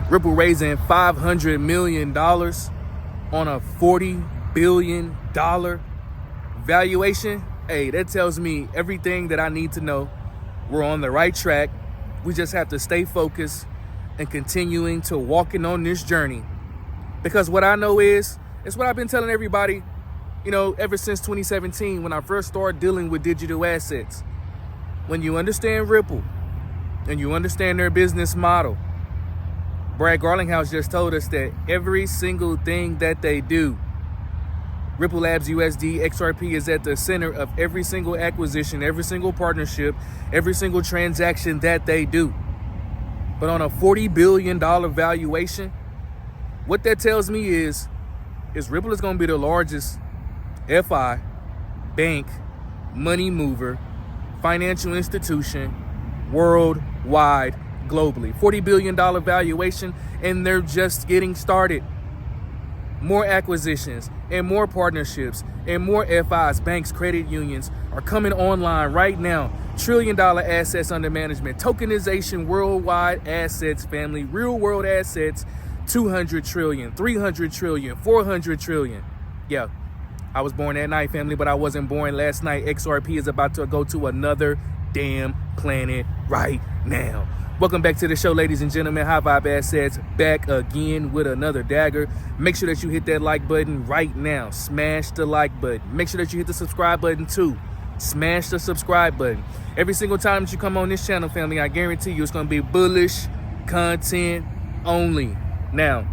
Ripple raising $500 million on a $40 billion valuation. Hey, that tells me everything that I need to know. We're on the right track. We just have to stay focused and continuing to walking on this journey. Because what I know is, it's what I've been telling everybody, ever since 2017 when I first started dealing with digital assets. When you understand Ripple and you understand their business model, Brad Garlinghouse just told us that every single thing that they do, Ripple Labs USD XRP is at the center of every single acquisition, every single partnership, every single transaction that they do. But on a $40 billion valuation, what that tells me is Ripple is going to be the largest FI, bank, money mover, financial institution worldwide, globally. $40 billion valuation, and they're just getting started. More acquisitions and more partnerships and more FIs, banks, credit unions are coming online right now. $1 trillion assets under management, tokenization, worldwide assets, family, real world assets, 200 trillion, 300 trillion, 400 trillion. Yeah, I was born that night, family, but I wasn't born last night. XRP is about to go to another damn planet right now. Welcome back to the show, ladies and gentlemen. HighVibeAssets back again with another dagger. Make sure that you hit that like button right now. Smash the like button. Make sure that you hit the subscribe button too. Smash the subscribe button. Every single time that you come on this channel, family, I guarantee you it's going to be bullish content only. Now,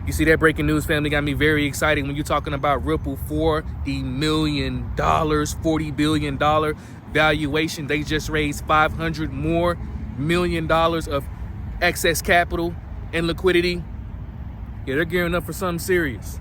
you see that breaking news, family, got me very excited when you're talking about Ripple $40 million, $40 billion valuation. They just raised $500 more million of excess capital and liquidity. Yeah, they're gearing up for something serious.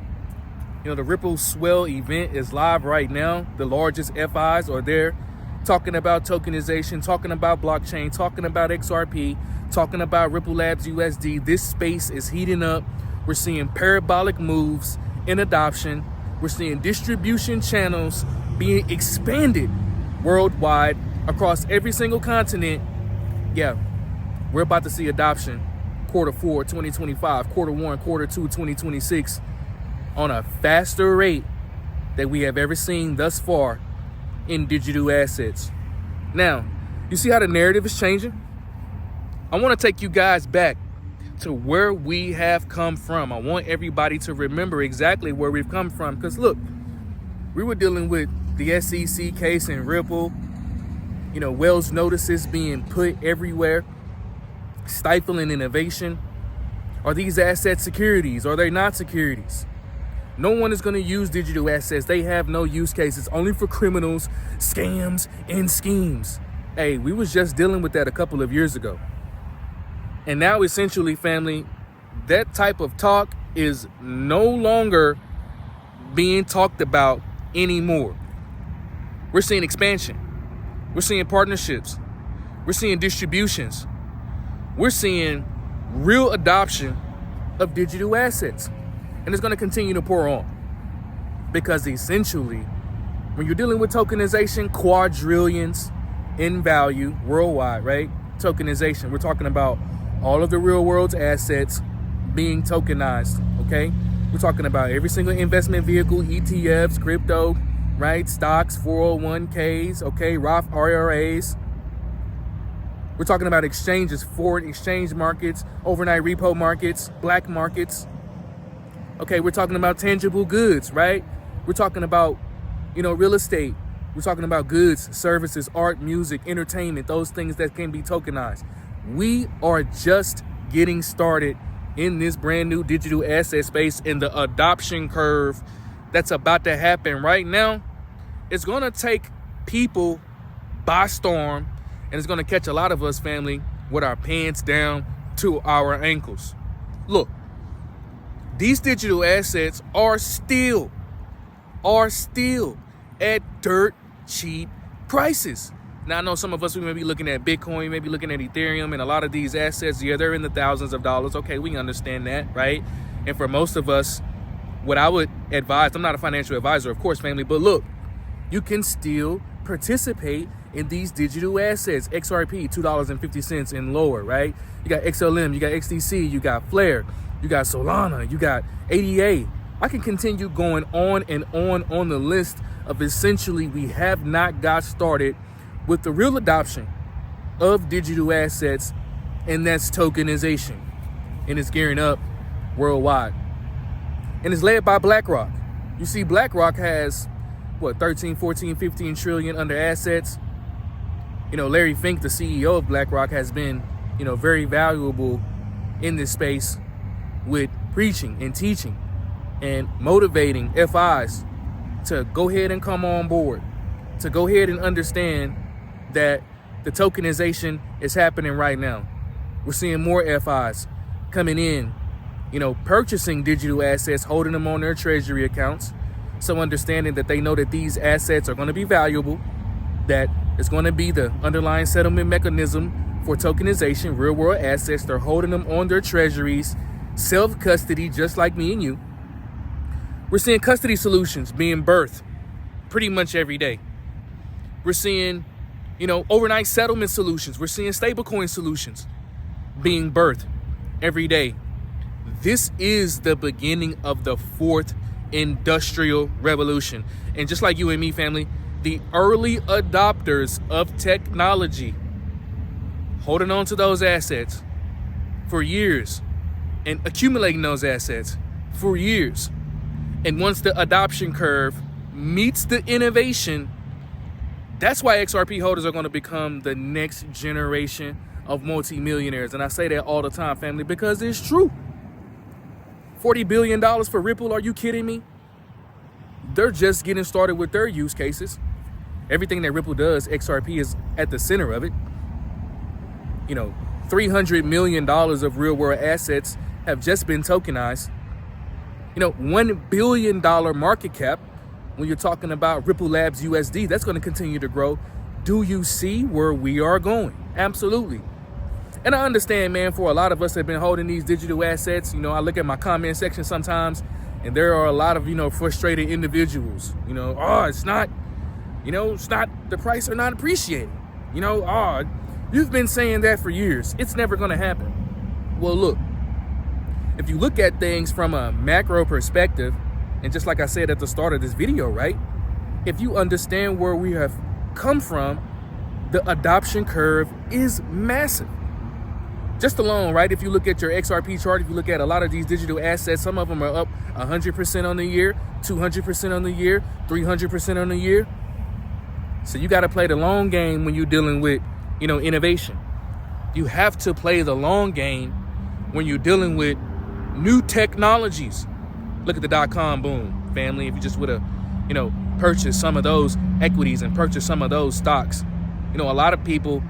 The Ripple Swell event is live right now. The largest FIs are there talking about tokenization, talking about blockchain, talking about XRP, talking about Ripple Labs USD. This space is heating up. We're seeing parabolic moves in adoption. We're seeing distribution channels being expanded worldwide across every single continent. Yeah, we're about to see adoption Q4 2025, Q1, Q2 2026 on a faster rate that we have ever seen thus far in digital assets. Now, you see how the narrative is changing? I want to take you guys back to where we have come from. I want everybody to remember exactly where we've come from. Because look, we were dealing with the SEC case in Ripple, Wells notices being put everywhere, stifling innovation. Are these assets securities? Are they not securities? No one is going to use digital assets. They have no use cases, only for criminals, scams, and schemes. Hey, we was just dealing with that a couple of years ago. And now essentially, family, that type of talk is no longer being talked about anymore. We're seeing expansion. We're seeing partnerships. We're seeing distributions. We're seeing real adoption of digital assets. And it's going to continue to pour on. Because essentially, when you're dealing with tokenization, quadrillions in value worldwide, right? Tokenization, we're talking about all of the real world's assets being tokenized, okay? We're talking about every single investment vehicle, ETFs, crypto, right? Stocks, 401ks, okay? Roth IRAs. We're talking about exchanges, foreign exchange markets, overnight repo markets, black markets. Okay, we're talking about tangible goods, right? We're talking about, real estate. We're talking about goods, services, art, music, entertainment, those things that can be tokenized. We are just getting started in this brand new digital asset space, and the adoption curve that's about to happen right now, it's going to take people by storm, and it's going to catch a lot of us, family, with our pants down to our ankles. Look, these digital assets are still at dirt cheap prices. Now, I know some of us, we may be looking at Bitcoin, we may be looking at Ethereum, and a lot of these assets, yeah, they're in the thousands of dollars. Okay, we understand that, right? And for most of us, what I would advise, I'm not a financial advisor, of course, family, but look, you can still participate in these digital assets. XRP, $2.50 and lower, right? You got XLM, you got XDC, you got Flare, you got Solana, you got ADA. I can continue going on and on the list of essentially we have not got started with the real adoption of digital assets, and that's tokenization. And it's gearing up worldwide. And it's led by BlackRock. You see, BlackRock has, 13, 14, 15 trillion under assets. Larry Fink, the CEO of BlackRock, has been, very valuable in this space with preaching and teaching and motivating FIs to go ahead and come on board, to go ahead and understand that the tokenization is happening right now. We're seeing more FIs coming in, purchasing digital assets, holding them on their treasury accounts. So understanding that they know that these assets are going to be valuable, that it's going to be the underlying settlement mechanism for tokenization, real world assets. They're holding them on their treasuries, self-custody, just like me and you. We're seeing custody solutions being birthed pretty much every day. We're seeing, overnight settlement solutions. We're seeing stablecoin solutions being birthed every day. This is the beginning of the fourth industrial revolution. And just like you and me, family, the early adopters of technology, holding on to those assets for years and accumulating those assets for years. And once the adoption curve meets the innovation, that's why XRP holders are going to become the next generation of multimillionaires. And I say that all the time, family, because it's true. $40 billion for Ripple, are you kidding me? They're just getting started with their use cases. Everything that Ripple does, XRP is at the center of it. $300 million of real world assets have just been tokenized. $1 billion market cap when you're talking about Ripple Labs USD, that's going to continue to grow. Do you see where we are going? Absolutely. And I understand, man, for a lot of us that have been holding these digital assets, I look at my comment section sometimes and there are a lot of, frustrated individuals, it's not, the price are not appreciating, you've been saying that for years. It's never going to happen. Well, look, if you look at things from a macro perspective, and just like I said at the start of this video, right? If you understand where we have come from, the adoption curve is massive. Just alone, right? If you look at your XRP chart, if you look at a lot of these digital assets, some of them are up 100% on the year, 200% on the year, 300% on the year. So you got to play the long game when you're dealing with, innovation. You have to play the long game when you're dealing with new technologies. Look at the .com boom, family. If you just would have, purchased some of those equities and purchased some of those stocks, a lot of people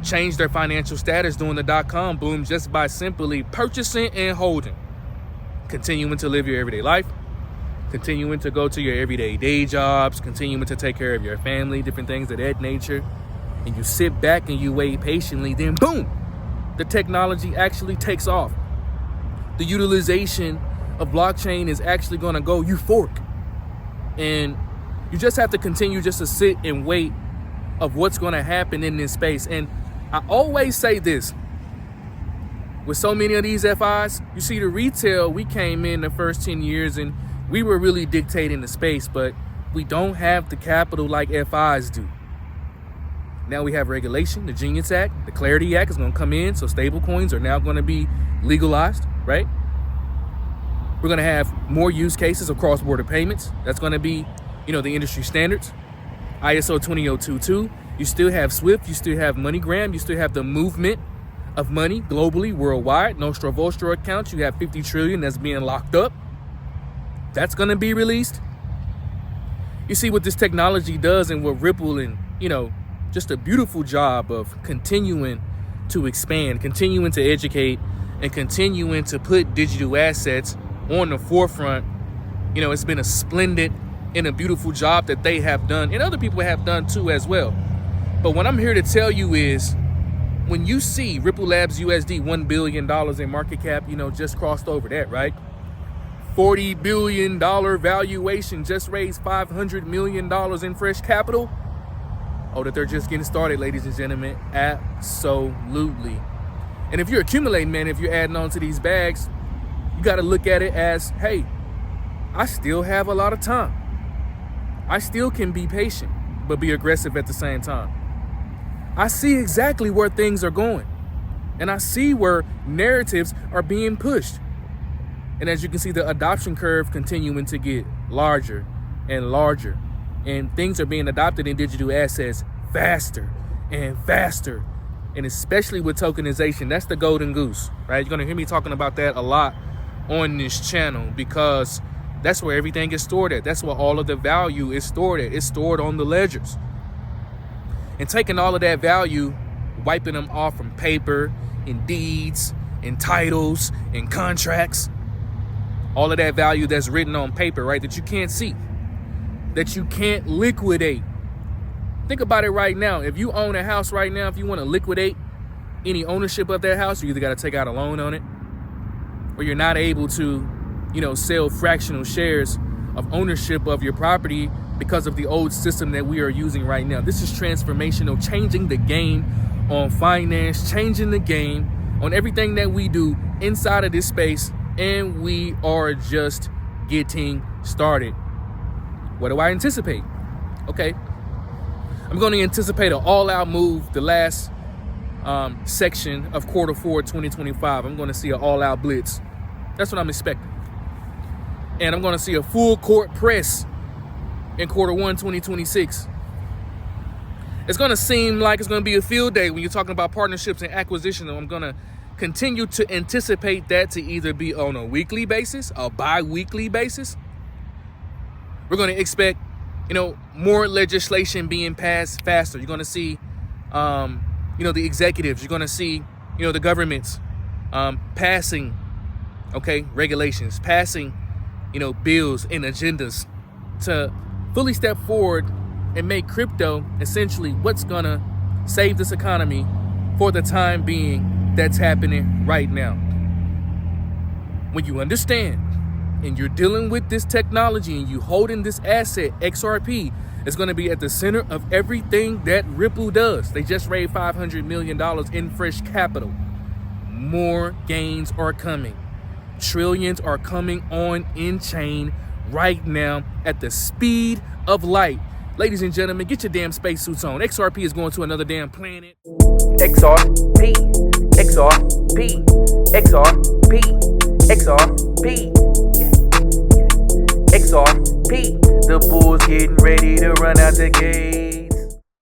change their financial status during the .com boom just by simply purchasing and holding, continuing to live your everyday life, continuing to go to your everyday day jobs, continuing to take care of your family, different things of that nature. And you sit back and you wait patiently, then boom, the technology actually takes off. The utilization of blockchain is actually going to go euphoric. And you just have to continue just to sit and wait of what's going to happen in this space. And I always say this, with so many of these FIs, you see the retail, we came in the first 10 years and we were really dictating the space, but we don't have the capital like FIs do. Now we have regulation, the Genius Act, the Clarity Act is going to come in. So stable coins are now going to be legalized, right? We're going to have more use cases of cross-border payments. That's going to be, the industry standards. ISO 20022. You still have SWIFT. You still have MoneyGram. You still have the movement of money globally, worldwide. Nostro Vostro accounts. You have 50 trillion that's being locked up. That's going to be released. You see what this technology does and what Ripple and, just a beautiful job of continuing to expand, continuing to educate, and continuing to put digital assets on the forefront. It's been a splendid and a beautiful job that they have done, and other people have done too as well. But what I'm here to tell you is, when you see Ripple Labs USD $1 billion in market cap, just crossed over that, right? $40 billion valuation, just raised $500 million in fresh capital. or that they're just getting started, ladies and gentlemen? Absolutely. And if you're accumulating, man, if you're adding on to these bags, you got to look at it as, hey, I still have a lot of time. I still can be patient, but be aggressive at the same time. I see exactly where things are going, and I see where narratives are being pushed. And as you can see, the adoption curve continuing to get larger and larger, and things are being adopted in digital assets faster and faster. And especially with tokenization, that's the golden goose, right? You're going to hear me talking about that a lot on this channel, because that's where everything is stored at. That's where all of the value is stored at. It's stored on the ledgers. And taking all of that value, wiping them off from paper and deeds and titles and contracts, all of that value that's written on paper, right, that you can't see, that you can't liquidate. Think about it right now. If you own a house right now, if you want to liquidate any ownership of that house, you either got to take out a loan on it, or you're not able to, sell fractional shares of ownership of your property because of the old system that we are using right now. This is transformational, changing the game on finance, changing the game on everything that we do inside of this space, and we are just getting started. What do I anticipate? Okay, I'm going to anticipate an all-out move the last section of quarter 4 2025. I'm going to see an all-out blitz. That's what I'm expecting. And I'm going to see a full court press in quarter 1 2026. It's going to seem like it's going to be a field day when you're talking about partnerships and acquisition. I'm going to continue to anticipate that to either be on a weekly basis, a bi-weekly basis. We're going to expect, more legislation being passed faster. You're going to see, the executives. You're going to see, the governments passing, regulations, passing, bills and agendas to fully step forward and make crypto essentially what's gonna save this economy for the time being that's happening right now. When you understand and you're dealing with this technology and you holding this asset, XRP is gonna be at the center of everything that Ripple does. They just raised $500 million in fresh capital. More gains are coming. Trillions are coming on in chain right now at the speed of light. Ladies and gentlemen, get your damn spacesuits on. XRP is going to another damn planet. XRP, XRP, XRP, XRP, XRP. The bulls getting ready to run out the gate.